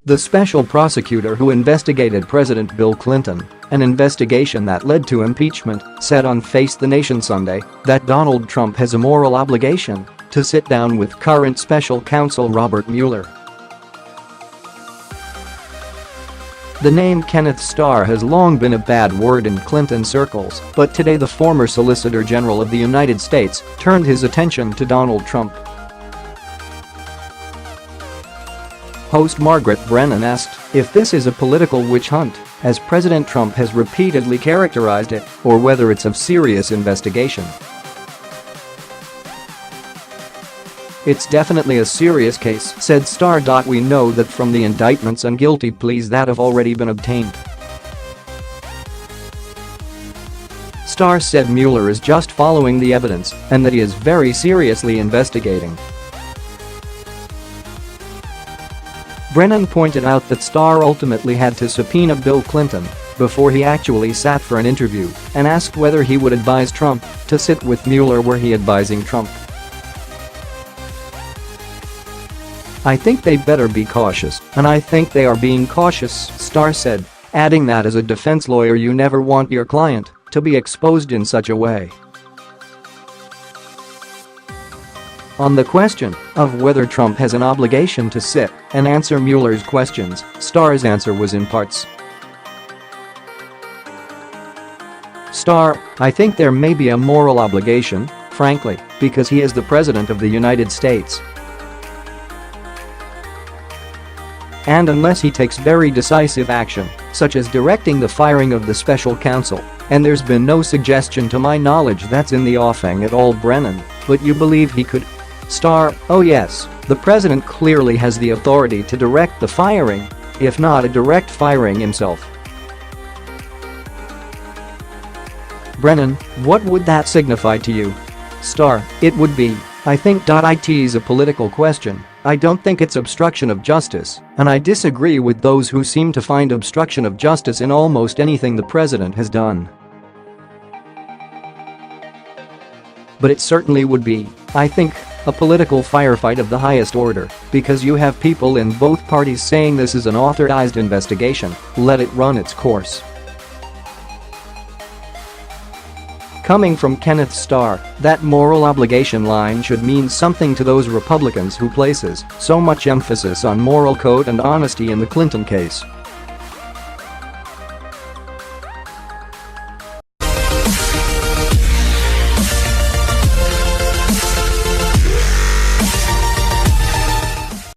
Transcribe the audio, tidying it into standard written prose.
the special prosecutor who investigated President Bill Clinton, an investigation that led to impeachment, said on Face the Nation Sunday that Donald Trump has a moral obligation to sit down with current special counsel Robert Mueller. The name Kenneth Starr has long been a bad word in Clinton circles, but today the former Solicitor General of the United States turned his attention to Donald Trump.Host Margaret Brennan asked if this is a political witch hunt, as President Trump has repeatedly characterized it, or whether it's of serious investigation. "It's definitely a serious case," said Starr. "We know that from the indictments and guilty pleas that have already been obtained." Starr said Mueller is just following the evidence and that he is very seriously investigating. Brennan pointed out that Starr ultimately had to subpoena Bill Clinton before he actually sat for an interview and asked whether he would advise Trump to sit with Mueller were he advising Trump. "I think they better be cautious, and I think they are being cautious," Starr said, adding that as a defense lawyer you never want your client to be exposed in such a way. On the question of whether Trump has an obligation to sit and answer Mueller's questions, Starr's answer was in parts. Starr: "I think there may be a moral obligation, frankly, because he is the President of the United States. And unless he takes very decisive action, such as directing the firing of the special counsel, and there's been no suggestion to my knowledge that's in the offing at all, Brennan, but you believe he could?" Starr: "Oh yes, the president clearly has the authority to direct the firing, if not a direct firing himself." Brennan: "What would that signify to you?" Starr: "It would be, I think.it is a political question. I don't think it's obstruction of justice, and I disagree with those who seem to find obstruction of justice in almost anything the president has done. But it certainly would be, I think, a political firefight of the highest order, because you have people in both parties saying this is an authorized investigation, let it run its course." Coming from Kenneth Starr, that moral obligation line should mean something to those Republicans who places so much emphasis on moral code and honesty in the Clinton case.